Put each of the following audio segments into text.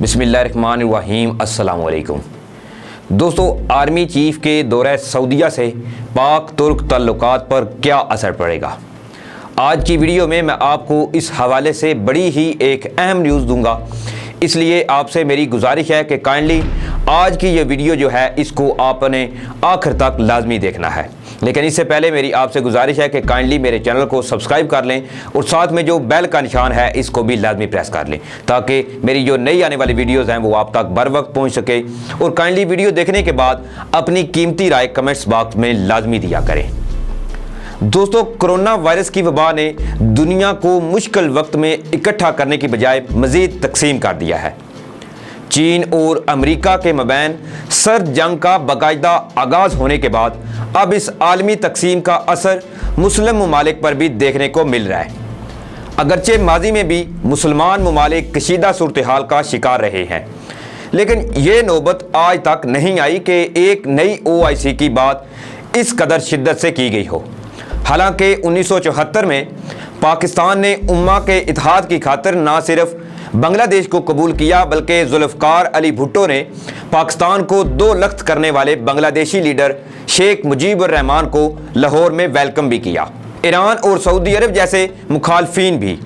बिस्मिल्लाहिर्रहमानिर्रहीम। अस्सलाम वालेकुम दोस्तों, आर्मी चीफ के दौरे सऊदीया से पाक तुर्क ताल्लुकात पर क्या असर पड़ेगा, आज की वीडियो में मैं आपको इस हवाले से बड़ी ही एक अहम न्यूज़ दूंगा। इसलिए आपसे मेरी गुजारिश है कि काइंडली आज की ये वीडियो जो है इसको आपने आखिर तक लाजमी देखना है। लेकिन इससे पहले मेरी आपसे गुजारिश है कि काइंडली मेरे चैनल को सब्सक्राइब कर लें और साथ में जो बेल का निशान है इसको भी लाजमी प्रेस कर लें, ताकि मेरी जो नई आने वाली वीडियोज़ हैं वो आप तक बर वक्त पहुँच सके। और काइंडली वीडियो देखने के बाद अपनी कीमती राय कमेंट्स बॉक्स में लाजमी दिया करें। दोस्तों, कोरोना वायरस की वबा ने दुनिया को मुश्किल वक्त में इकट्ठा करने की बजाय मज़ीद तकसीम कर दिया है। चीन और अमेरिका के मबैन सर्द जंग का बाकायदा आगाज़ होने के बाद अब इस आलमी तकसीम का असर मुस्लिम ममालिक पर भी देखने को मिल रहा है। अगरचे माजी में भी मुसलमान ममालिक कशीदा सूरत हाल का शिकार रहे हैं, लेकिन ये नौबत आज तक नहीं आई कि एक नई OIC की बात इस कदर शिद्दत से की गई हो। हालांकि 1974 में पाकिस्तान ने उम्मा के इत्तेहाद की खातिर ना सिर्फ बांग्लादेश को कबूल किया, बल्कि जुल्फ़िकार अली भुट्टो ने पाकिस्तान को दो लख्त करने वाले बांग्लादेशी लीडर शेख मुजीबुर रहमान को लाहौर में वेलकम भी किया। ईरान और सऊदी अरब जैसे मुखालफिन भी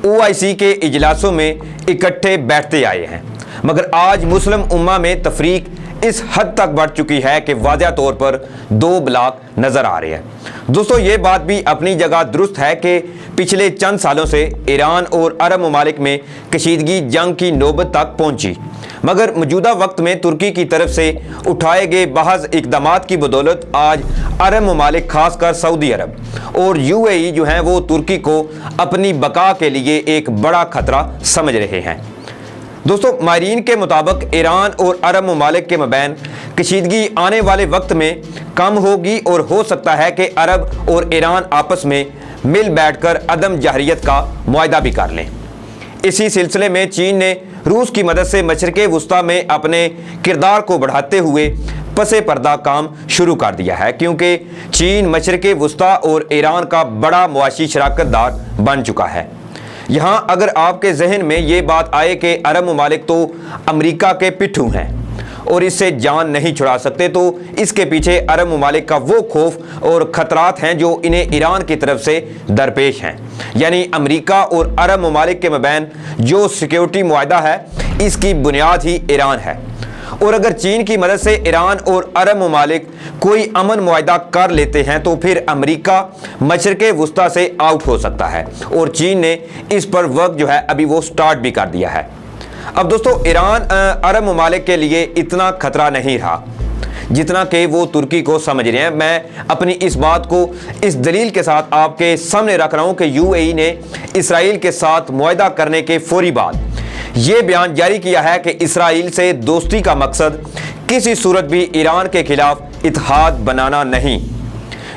OIC के इजलासों में इकट्ठे बैठते आए हैं, मगर आज मुस्लिम उम्मा में तफरीक इस हद तक बढ़ चुकी है कि वाज़ह तौर पर दो ब्लॉक नज़र आ रहे हैं। दोस्तों, ये बात भी अपनी जगह दुरुस्त है कि पिछले चंद सालों से ईरान और अरब ममालिक में कशीदगी जंग की नौबत तक पहुंची, मगर मौजूदा वक्त में तुर्की की तरफ से उठाए गए बहज़ इक़दामात की बदौलत आज अरब ममालिक खासकर सऊदी अरब और UAE जो हैं वो तुर्की को अपनी बका के लिए एक बड़ा ख़तरा समझ रहे हैं। दोस्तों, माहिरीन के मुताबिक ईरान और अरब ममालिक के मबैन कशीदगी आने वाले वक्त में कम होगी और हो सकता है कि अरब और ईरान आपस में मिल बैठकर अदम जहरियत का मुआहदा भी कर लें। इसी सिलसिले में चीन ने रूस की मदद से मशरिक़ वुस्ता में अपने किरदार को बढ़ाते हुए पसे पर्दा काम शुरू कर दिया है, क्योंकि चीन मशरिक़ वुस्ता और ईरान का बड़ा मुआशी शराकतदार बन चुका है। यहाँ अगर आपके जहन में ये बात आए कि अरब ममालिक तो अमेरिका के पिट्ठू हैं और इससे जान नहीं छुड़ा सकते, तो इसके पीछे अरब ममालिक का वो खौफ और ख़तरात हैं जो इन्हें ईरान की तरफ से दरपेश हैं। यानी अमेरिका और अरब ममालिक के मबैन जो सिक्योरिटी मुआहदा है इसकी बुनियाद ही ईरान है, और अगर चीन की मदद से ईरान और अरब ममालिक कोई अमन मुआहदा कर लेते हैं तो फिर अमेरिका मशरिक़ वुस्ता से आउट हो सकता है, और चीन ने इस पर वर्क जो है अभी वो स्टार्ट भी कर दिया है। अब दोस्तों, ईरान अरब ममालिक के लिए इतना खतरा नहीं रहा जितना कि वो तुर्की को समझ रहे हैं। मैं अपनी इस बात को इस दलील के साथ आपके सामने रख रहा हूँ कि UAE ने इसराइल के साथ मुआहदा करने के फौरी बाद ये बयान जारी किया है कि इसराइल से दोस्ती का मकसद किसी सूरत भी ईरान के खिलाफ इत्तेहाद बनाना नहीं।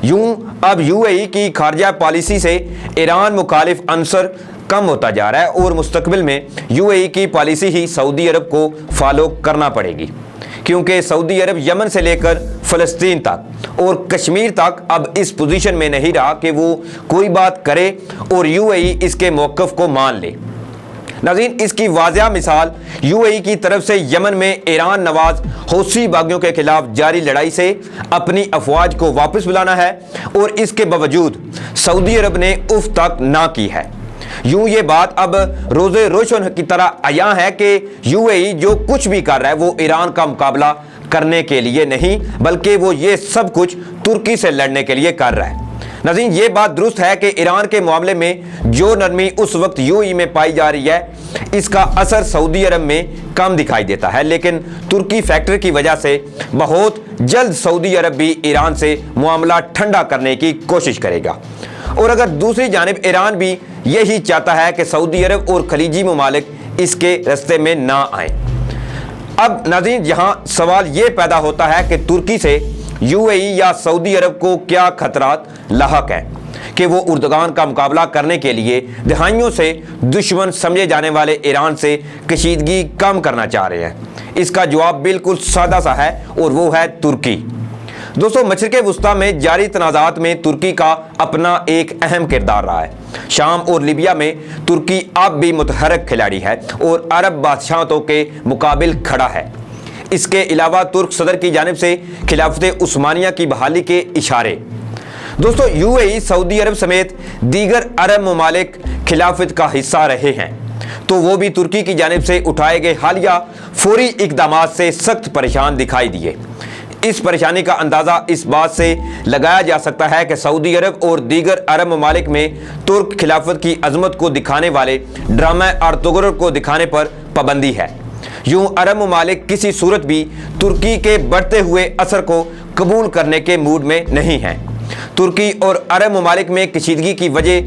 यूं अब UAE की खारजा पॉलिसी से ईरान मुखालिफ अंसर कम होता जा रहा है और मुस्तकबिल में UAE की पॉलिसी ही सऊदी अरब को फॉलो करना पड़ेगी, क्योंकि सऊदी अरब यमन से लेकर फ़लस्तीन तक और कश्मीर तक अब इस पोजीशन में नहीं रहा कि वो कोई बात करे और UAE इसके मौक़िफ़ को मान ले। नाज़रीन, इसकी वाज़िया मिसाल UAE की तरफ से यमन में ईरान नवाज हौसी बागियों के खिलाफ जारी लड़ाई से अपनी अफवाज को वापस बुलाना है, और इसके बावजूद सऊदी अरब ने उफ तक ना की है। यूं ये बात अब रोज़े रोशन की तरह आया है कि UAE जो कुछ भी कर रहा है वो ईरान का मुकाबला करने के लिए नहीं, बल्कि वो ये सब कुछ तुर्की से लड़ने के लिए कर रहा है। नाज़रीन, ये बात दुरुस्त है कि ईरान के मामले में जो नरमी उस वक्त UAE में पाई जा रही है इसका असर सऊदी अरब में कम दिखाई देता है, लेकिन तुर्की फैक्टर की वजह से बहुत जल्द सऊदी अरब भी ईरान से मामला ठंडा करने की कोशिश करेगा। और अगर दूसरी जानिब ईरान भी यही चाहता है कि सऊदी अरब और खलीजी ममालिक इसके रास्ते में ना आए। अब नाज़रीन, यहाँ सवाल ये पैदा होता है कि तुर्की से UAE या सऊदी अरब को क्या खतरात लाहक हैं कि वो उर्दगान का मुकाबला करने के लिए दहाइयों से दुश्मन समझे जाने वाले ईरान से कशीदगी कम करना चाह रहे हैं। इसका जवाब बिल्कुल सादा सा है और वो है तुर्की। दोस्तों मशरिक़ वुस्ता में जारी तनाज़ात में तुर्की का अपना एक अहम किरदार रहा है। शाम और लीबिया में तुर्की अब भी मुतहरक खिलाड़ी है और अरब बादशाहों के मुकाबिल खड़ा है। इसके अलावा तुर्क सदर की जानिब से खिलाफत उस्मानिया की बहाली के इशारे। दोस्तों यूएई, सऊदी अरब समेत दीगर अरब ममालिक खिलाफत का हिस्सा रहे हैं, तो वो भी तुर्की की जानिब से उठाए गए हालिया फौरी इक़दामात से सख्त परेशान दिखाई दिए। इस परेशानी का अंदाज़ा इस बात से लगाया जा सकता है कि सऊदी अरब और दीगर अरब ममालिक में तुर्क खिलाफत की अजमत को दिखाने वाले ड्रामा अर्तुगरुल को दिखाने पर पाबंदी है। यूं अरब ममालिक किसी सूरत भी तुर्की के बढ़ते हुए असर को कबूल करने के मूड में नहीं हैं। तुर्की और अरब ममालिक में कशीदगी की वजह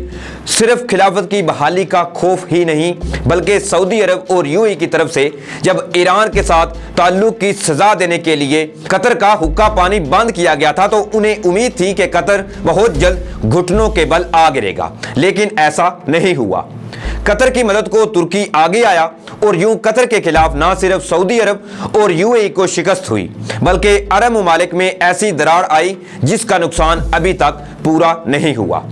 सिर्फ खिलाफत की बहाली का खौफ ही नहीं, बल्कि सऊदी अरब और यूएई की तरफ से जब ईरान के साथ ताल्लुक की सजा देने के लिए कतर का हुक्का पानी बंद किया गया था, तो उन्हें उम्मीद थी कि कतर बहुत जल्द घुटनों के बल आ गिरेगा, लेकिन ऐसा नहीं हुआ। कतर की मदद को तुर्की आगे आया और यूं कतर के खिलाफ न सिर्फ सऊदी अरब और यूएई को शिकस्त हुई, बल्कि अरब ममालिक में ऐसी दरार आई जिसका नुकसान अभी तक पूरा नहीं हुआ।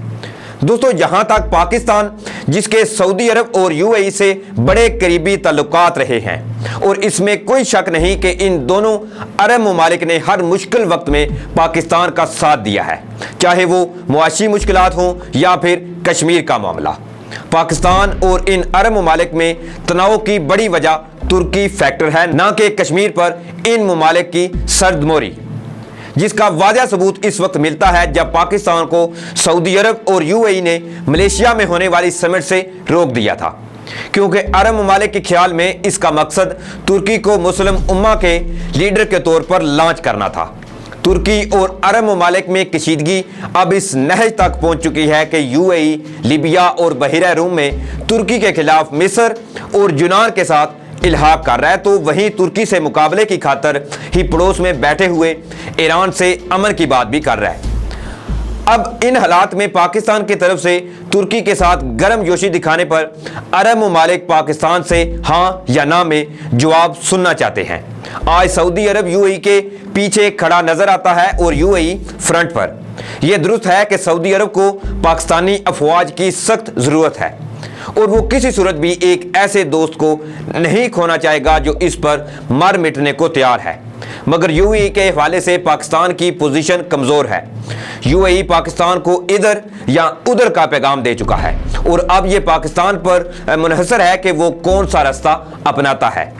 दोस्तों जहां तक पाकिस्तान, जिसके सऊदी अरब और यूएई से बड़े करीबी ताल्लुकात रहे हैं, और इसमें कोई शक नहीं कि इन दोनों अरब ममालिक ने हर मुश्किल वक्त में पाकिस्तान का साथ दिया है, चाहे वो मुआशी मुश्किलात हों या फिर कश्मीर का मामला। पाकिस्तान और इन अरब ममालिक में तनाव की बड़ी वजह तुर्की फैक्टर है, ना कि कश्मीर पर इन ममालिक की सर्दमोरी, जिसका वाज़ह सबूत इस वक्त मिलता है जब पाकिस्तान को सऊदी अरब और यूएई ने मलेशिया में होने वाली समिट से रोक दिया था, क्योंकि अरब ममालिक के ख्याल में इसका मकसद तुर्की को मुस्लिम उम्मा के लीडर के तौर पर लॉन्च करना था। तुर्की और अरब ममालिक में कशीदगी अब इस नहज तक पहुंच चुकी है कि यूएई, लीबिया और बहिरा रूम में तुर्की के खिलाफ मिस्र और यूनान के साथ इल्हाक कर रहा है, तो वहीं तुर्की से मुकाबले की खातर ही पड़ोस में बैठे हुए ईरान से अमन की बात भी कर रहा है। अब इन हालात में पाकिस्तान की तरफ से तुर्की के साथ गर्म जोशी दिखाने पर अरब ममालिक पाकिस्तान से हाँ या ना में जवाब सुनना चाहते हैं। आज सऊदी अरब यूएई के पीछे खड़ा नजर आता है और यूएई फ्रंट पर। यह दुरुस्त है कि सऊदी अरब को पाकिस्तानी अफवाज की सख्त ज़रूरत है और वो किसी सूरत भी एक ऐसे दोस्त को नहीं खोना चाहेगा जो इस पर मर मिटने को तैयार है। मगर यूएई के हवाले से पाकिस्तान की पोजीशन कमज़ोर है। यूएई पाकिस्तान को इधर या उधर का पैगाम दे चुका है और अब ये पाकिस्तान पर मुनहसर है कि वो कौन सा रास्ता अपनाता है।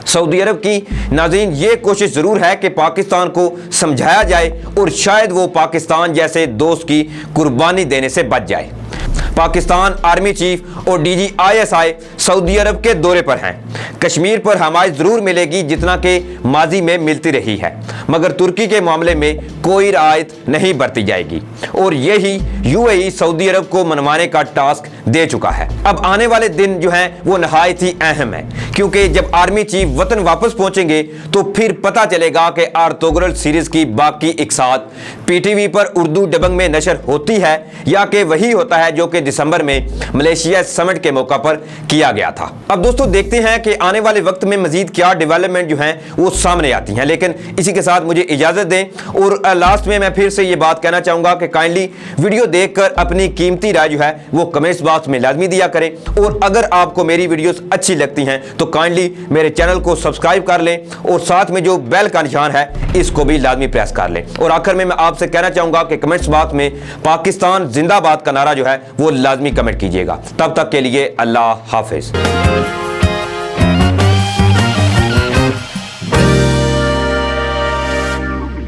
सऊदी अरब की नाज़रीन ये कोशिश ज़रूर है कि पाकिस्तान को समझाया जाए और शायद वो पाकिस्तान जैसे दोस्त की कुर्बानी देने से बच जाए। पाकिस्तान आर्मी चीफ और डीजी आईएसआई सऊदी अरब के दौरे पर हैं। कश्मीर पर हमायत ज़रूर मिलेगी जितना कि माजी में मिलती रही है, मगर तुर्की के मामले में कोई रियायत नहीं बरती जाएगी और यही यूएई सऊदी अरब को मनवाने का टास्क दे चुका है। अब आने वाले दिन जो हैं वो नहायत ही अहम है, क्योंकि जब आर्मी चीफ वतन वापस पहुंचेंगे तो फिर पता चलेगा कि अर्तुगरुल सीरीज की बाकी इकसात पीटीवी पर उर्दू डबिंग में नशर होती है या कि वही होता है जो कि दिसंबर में मलेशिया समिट के मौका पर किया गया था। अब दोस्तों देखते हैं कि आने वाले वक्त में मजीद क्या डेवलपमेंट जो हैं वो सामने आती हैं, लेकिन इसी के साथ मुझे इजाजत दें और लास्ट में मैं फिर से ये बात कहना चाहूंगा कि काइंडली वीडियो देखकर अपनी कीमती राय जो है वो कमेंट्स बॉक्स में लाजमी दिया करें और अगर आपको मेरी वीडियोस अच्छी लगती हैं तो काइंडली मेरे चैनल को सब्सक्राइब कर लें और साथ में जो बेल का निशान है इसको भी लाजमी प्रेस कर लें। और आखिर में मैं आपसे कहना चाहूंगा कि कमेंट्स बॉक्स में पाकिस्तान जिंदाबाद का नारा जो है वो लाजमी कमेंट कीजिएगा। तब तक के लिए अल्लाह हाफिज।